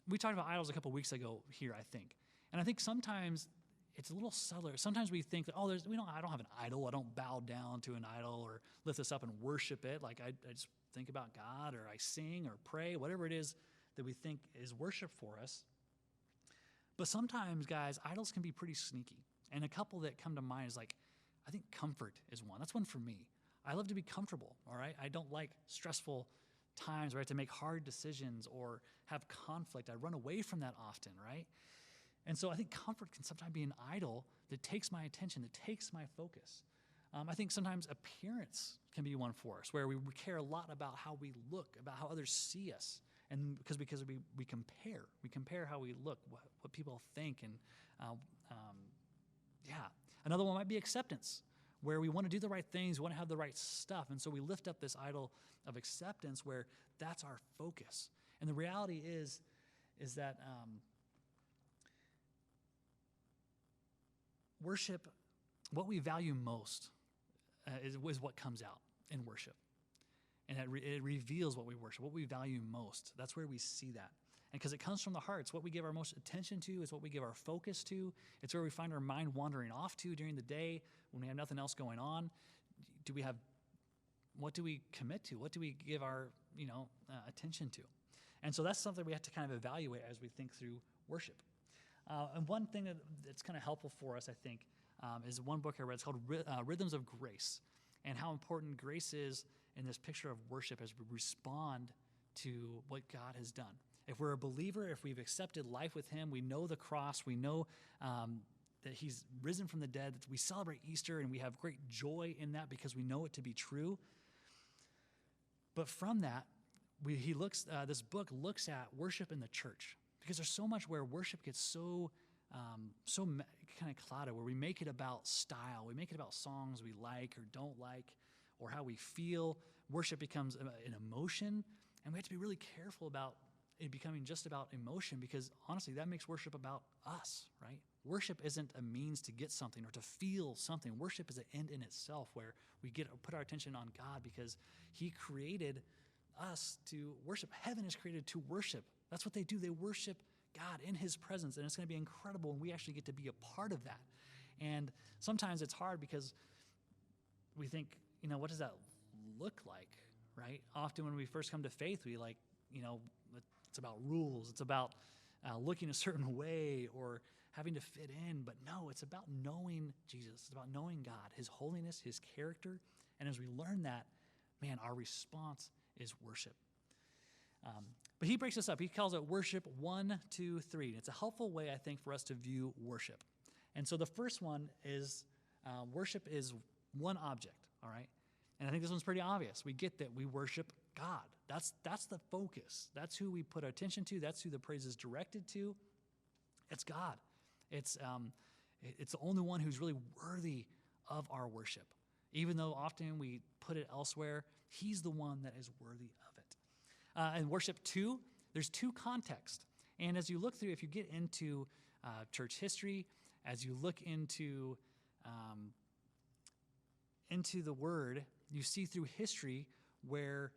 we talked about idols a couple weeks ago here, I think. And I think sometimes it's a little subtler. Sometimes we think that, I don't have an idol. I don't bow down to an idol or lift this up and worship it. Like I just think about God, or I sing or pray, whatever it is that we think is worship for us. But sometimes, guys, idols can be pretty sneaky. And a couple that come to mind is I think comfort is one. That's one for me. I love to be comfortable, all right? I don't like stressful times where I have to make hard decisions or have conflict. I run away from that often, right? And so I think comfort can sometimes be an idol that takes my attention, that takes my focus. I think sometimes appearance can be one for us, where we care a lot about how we look, about how others see us. And because we compare how we look, what people think. And another one might be acceptance, where we want to do the right things, we want to have the right stuff. And so we lift up this idol of acceptance where that's our focus. And the reality is that worship what we value most is what comes out in worship. And it reveals what we worship, what we value most. That's where we see that. And because it comes from the heart, it's what we give our most attention to, it's what we give our focus to, it's where we find our mind wandering off to during the day when we have nothing else going on. What do we commit to? What do we give our attention to? And so that's something we have to kind of evaluate as we think through worship. And one thing that's kind of helpful for us, I think, is one book I read. It's called Rhythms of Grace, and how important grace is in this picture of worship as we respond to what God has done. If we're a believer, if we've accepted life with him, we know the cross, we know that he's risen from the dead, that we celebrate Easter, and we have great joy in that because we know it to be true. But from that, this book looks at worship in the church, because there's so much where worship gets so kind of clouded, where we make it about style, we make it about songs we like or don't like, or how we feel. Worship becomes an emotion, and we have to be really careful about it becoming just about emotion, because honestly, that makes worship about us, right? Worship isn't a means to get something or to feel something. Worship is an end in itself, where we put our attention on God because he created us to worship. Heaven is created to worship. That's what they do. They worship God in his presence, and it's going to be incredible, and we actually get to be a part of that. And sometimes it's hard because we think, what does that look like, right? Often when we first come to faith, we it's about rules. It's about looking a certain way or having to fit in. But no, it's about knowing Jesus. It's about knowing God, his holiness, his character. And as we learn that, man, our response is worship. But he breaks this up. He calls it worship 1, 2, 3. It's a helpful way, I think, for us to view worship. And so the first one is worship is one object, all right? And I think this one's pretty obvious. We get that we worship God. That's the focus. That's who we put our attention to. That's who the praise is directed to. It's God. It's the only one who's really worthy of our worship. Even though often we put it elsewhere, he's the one that is worthy of it. And worship 2, there's 2 contexts. And as you look through, if you get into church history, as you look into the Word, you see through history where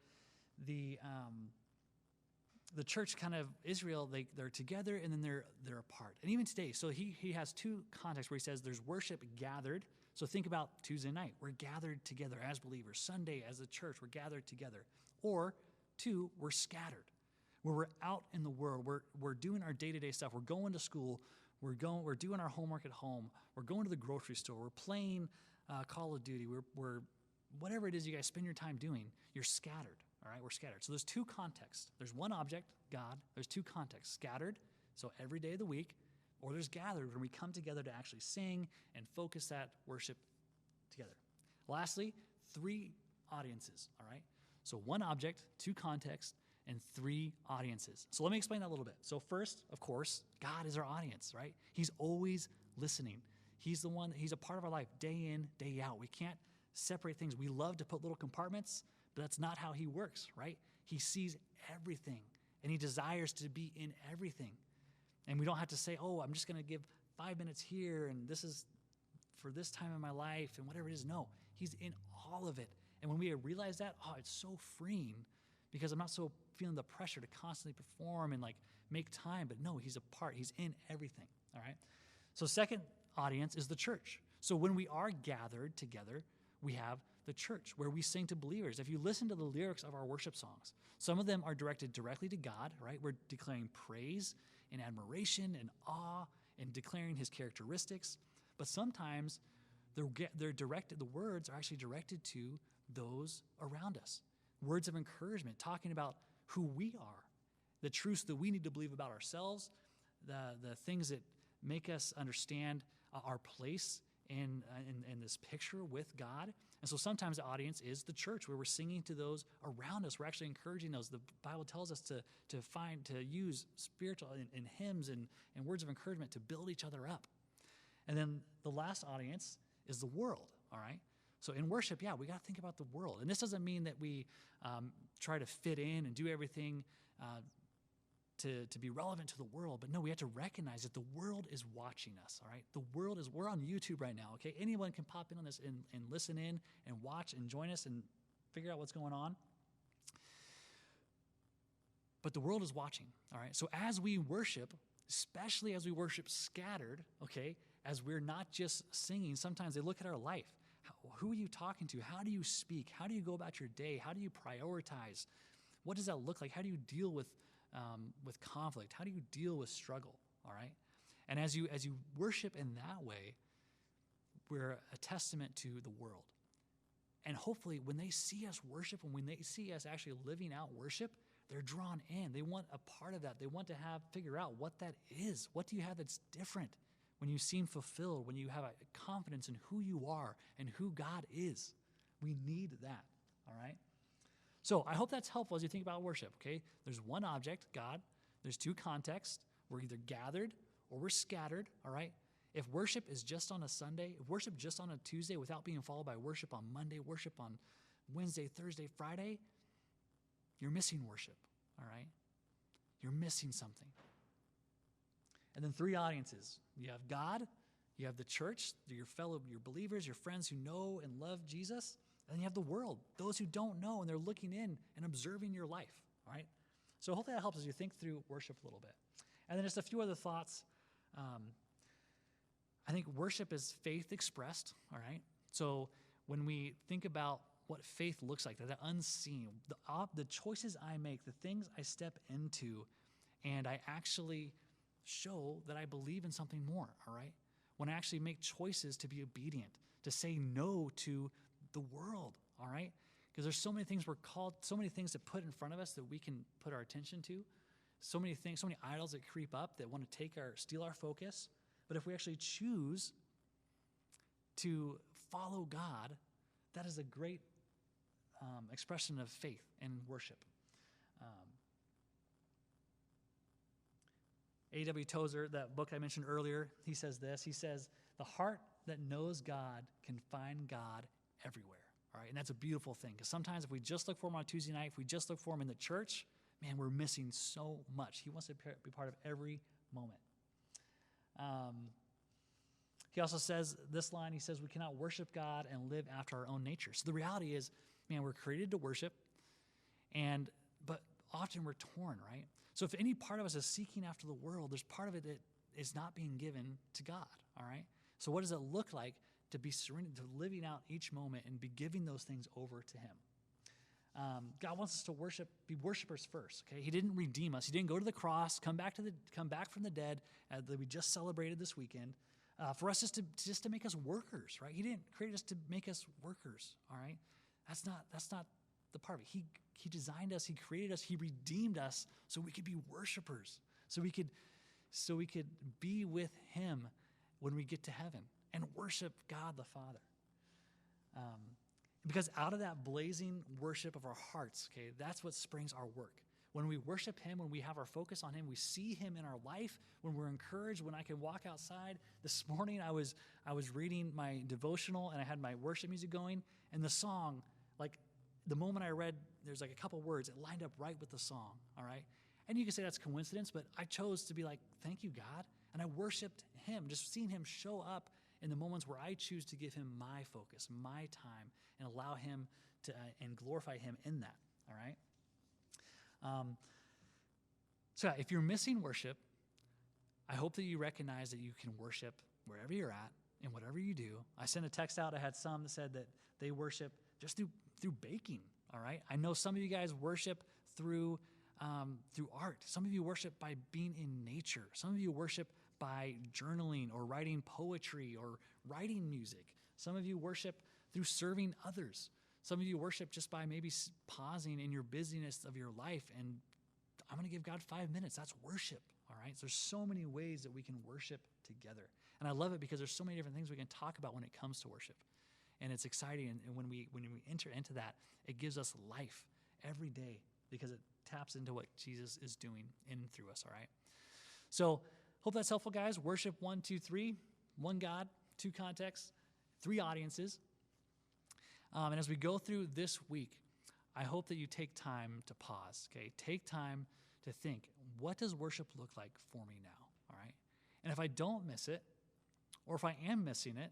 the church kind of, Israel, they're together and then they're apart. And even today, so he has 2 contexts where he says there's worship gathered. So think about Tuesday night. We're gathered together as believers. Sunday as a church, we're gathered together. Or 2, we're scattered, where we're out in the world. We're doing our day-to-day stuff. We're going to school. We're doing our homework at home. We're going to the grocery store. We're playing Call of Duty. We're whatever it is you guys spend your time doing, you're scattered, all right? We're scattered. So there's 2 contexts. There's one object, God. There's 2 contexts, scattered, so every day of the week, or there's gathered when we come together to actually sing and focus that worship together. Lastly, 3 audiences, all right? So 1 object, 2 contexts, and 3 audiences. So let me explain that a little bit. So first, of course, God is our audience, right? He's always listening. He's a part of our life day in, day out. We can't separate things. We love to put little compartments, but that's not how he works, right? He sees everything, and he desires to be in everything. And we don't have to say, I'm just going to give 5 minutes here, and this is for this time in my life, and whatever it is. No, he's in all of it. And when we realize that, it's so freeing, because I'm not so feeling the pressure to constantly perform and make time. But no, he's a part. He's in everything, all right? So second audience is the church. So when we are gathered together, we have the church where we sing to believers. If you listen to the lyrics of our worship songs, some of them are directed directly to God, right? We're declaring praise and admiration and awe and declaring his characteristics. But sometimes they're directed, the words are actually directed to those around us. Words of encouragement, talking about who we are, the truths that we need to believe about ourselves, the things that make us understand our place in this picture with God. And so sometimes the audience is the church, where we're singing to those around us. We're actually encouraging those. The Bible tells us to use spiritual and hymns and words of encouragement to build each other up. And then the last audience is the world, all right? So in worship, we got to think about the world. And this doesn't mean that we try to fit in and do everything to be relevant to the world. But no, we have to recognize that the world is watching us, all right? We're on YouTube right now, okay? Anyone can pop in on this and listen in and watch and join us and figure out what's going on. But the world is watching, all right? So as we worship, especially as we worship scattered, okay, as we're not just singing, sometimes they look at our life. Who are you talking to? How do you speak? How do you go about your day? How do you prioritize? What does that look like? How do you deal with conflict? How do you deal with struggle, all right? And as you worship in that way, we're a testament to the world. And hopefully when they see us worship and when they see us actually living out worship, they're drawn in. They want a part of that. They want to figure out what that is. What do you have that's different when you seem fulfilled, when you have a confidence in who you are and who God is? We need that, all right? So I hope that's helpful as you think about worship, okay? There's one object, God. There's two contexts. We're either gathered or we're scattered, all right? If worship is just on a Sunday, if worship just on a Tuesday without being followed by worship on Monday, worship on Wednesday, Thursday, Friday, you're missing worship, all right? You're missing something. And then three audiences. You have God, you have the church, your believers, your friends who know and love Jesus, and then you have the world, those who don't know, and they're looking in and observing your life, all right? So hopefully that helps as you think through worship a little bit. And then just a few other thoughts. I think worship is faith expressed, all right? So when we think about what faith looks like, that unseen, the choices I make, the things I step into, and I actually show that I believe in something more, all right? When I actually make choices to be obedient, to say no to the world, all right? Because there's so many things so many things to put in front of us that we can put our attention to, so many things, so many idols that creep up that want to steal our focus. But if we actually choose to follow God, that is a great expression of faith and worship. A.W. Tozer, that book I mentioned earlier, he says this. He says, the heart that knows God can find God everywhere. All right, and that's a beautiful thing, because sometimes if we just look for him on Tuesday night, if we just look for him in the church, man, we're missing so much. He wants to be part of every moment. He also says this line, he says, we cannot worship God and live after our own nature. So the reality is, man, we're created to worship, but often we're torn, right? So if any part of us is seeking after the world, there's part of it that is not being given to God, all right? So what does it look like to be surrendered, to living out each moment and be giving those things over to him? God wants us to be worshipers first, okay? He didn't redeem us. He didn't go to the cross, come back from the dead that we just celebrated this weekend, for us just to make us workers, right? He didn't create us to make us workers, all right? That's not the part of it. He designed us, he created us, he redeemed us so we could be worshipers, so we could be with him when we get to heaven and worship God the Father. Because out of that blazing worship of our hearts, okay, that's what springs our work. When we worship him, when we have our focus on him, we see him in our life, when we're encouraged, when I can walk outside. This morning I was reading my devotional and I had my worship music going, and the song, like the moment I read, there's like a couple words, it lined up right with the song, all right? And you can say that's coincidence, but I chose to be like, thank you, God. And I worshiped him, just seeing him show up in the moments where I choose to give him my focus, my time, and allow him to, and glorify him in that, all right? So if you're missing worship, I hope that you recognize that you can worship wherever you're at and whatever you do. I sent a text out. I had some that said that they worship just through baking, all right? I know some of you guys worship through art. Some of you worship by being in nature. Some of you worship by journaling or writing poetry or writing music. Some of you worship through serving others. Some of you worship just by maybe pausing in your busyness of your life and I'm going to give God 5 minutes. That's worship, all right? So there's so many ways that we can worship together. And I love it because there's so many different things we can talk about when it comes to worship. And it's exciting. And when we enter into that, it gives us life every day because it taps into what Jesus is doing in and through us, all right? So hope that's helpful, guys. Worship 1, 2, 3, one God, two contexts, three audiences. And as we go through this week, I hope that you take time to pause, okay? Take time to think, what does worship look like for me now? All right. And if I don't miss it, or if I am missing it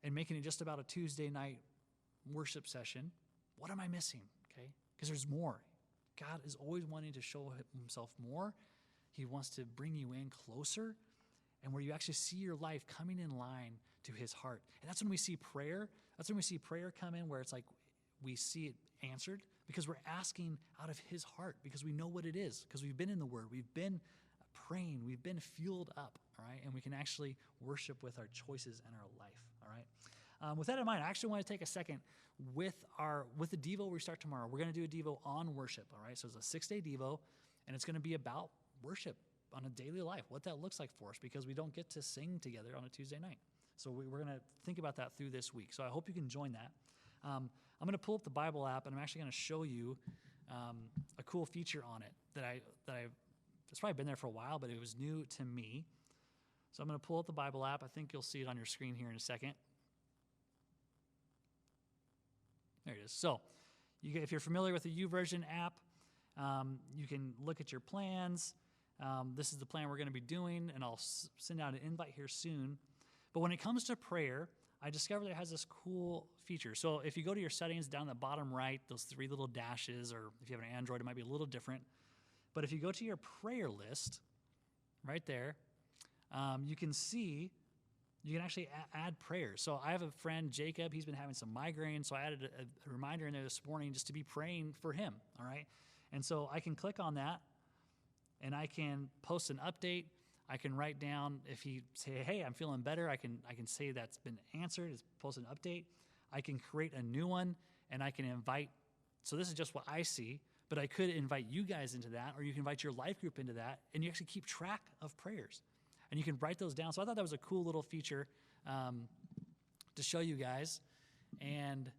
and making it just about a Tuesday night worship session, what am I missing? Okay. Because there's more. God is always wanting to show himself more. He wants to bring you in closer, and where you actually see your life coming in line to his heart. And that's when we see prayer. That's when we see prayer come in, where it's like we see it answered because we're asking out of his heart, because we know what it is, because we've been in the word, we've been praying, we've been fueled up, all right? And we can actually worship with our choices and our life, all right? With that in mind, I actually want to take a second with the Devo we start tomorrow. We're going to do a Devo on worship, all right? So it's a 6-day Devo, and it's going to be about worship on a daily life, what that looks like for us, because we don't get to sing together on a Tuesday night. So we're going to think about that through this week. So I hope you can join that. I'm going to pull up the Bible app, and I'm actually going to show you a cool feature on it that I've it's probably been there for a while, but it was new to me. So I'm going to pull up the Bible app. I think you'll see it on your screen here in a second. There it is. So if you're familiar with the YouVersion app, you can look at your plans. This is the plan we're going to be doing, and I'll send out an invite here soon. But when it comes to prayer, I discovered it has this cool feature. So if you go to your settings down the bottom right, those 3 little dashes, or if you have an Android, it might be a little different. But if you go to your prayer list right there, you can see, you can actually add prayers. So I have a friend, Jacob, he's been having some migraines, so I added a reminder in there this morning just to be praying for him, all right? And so I can click on that, and I can post an update. I can write down, if he say, hey, I'm feeling better, I can say that's been answered, it's post an update. I can create a new one, and I can invite, so this is just what I see, but I could invite you guys into that, or you can invite your life group into that, and you actually keep track of prayers. And you can write those down. So I thought that was a cool little feature to show you guys. And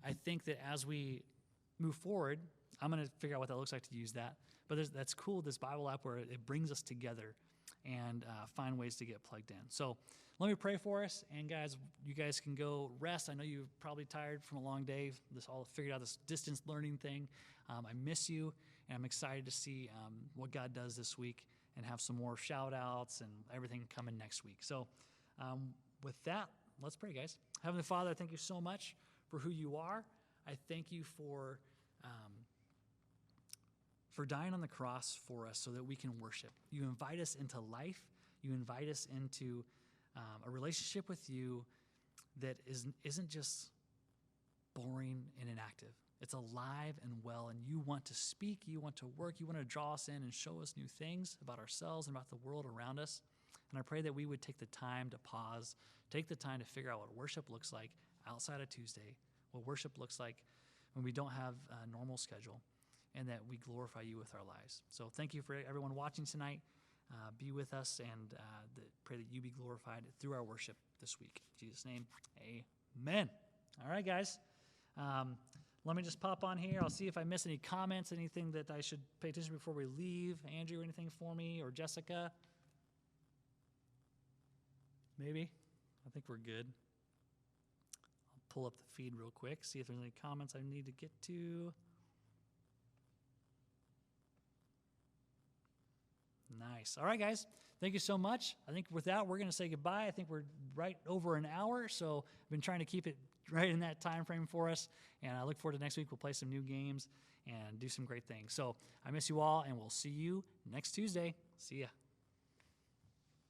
I think that as we move forward, I'm going to figure out what that looks like to use that. But that's cool, this Bible app, where it brings us together and find ways to get plugged in. So let me pray for us. And guys, you guys can go rest. I know you're probably tired from a long day. This all figured out, this distance learning thing. I miss you, and I'm excited to see what God does this week and have some more shout outs and everything coming next week. So with that, let's pray, guys. Heavenly Father, I thank you so much for who you are. I thank you for dying on the cross for us so that we can worship. You invite us into life. You invite us into a relationship with you that isn't just boring and inactive. It's alive and well, and you want to speak, you want to work, you want to draw us in and show us new things about ourselves and about the world around us. And I pray that we would take the time to pause, take the time to figure out what worship looks like outside of Tuesday, what worship looks like when we don't have a normal schedule, and that we glorify you with our lives. So thank you for everyone watching tonight. Be with us, and pray that you be glorified through our worship this week. In Jesus' name, amen. All right, guys. Let me just pop on here. I'll see if I miss any comments, anything that I should pay attention to before we leave. Andrew, anything for me, or Jessica? Maybe. I think we're good. I'll pull up the feed real quick, see if there's any comments I need to get to. Nice. All right, guys. Thank you so much. I think with that, we're going to say goodbye. I think we're right over an hour, so I've been trying to keep it right in that time frame for us, and I look forward to next week. We'll play some new games and do some great things. So I miss you all, and we'll see you next Tuesday. See ya.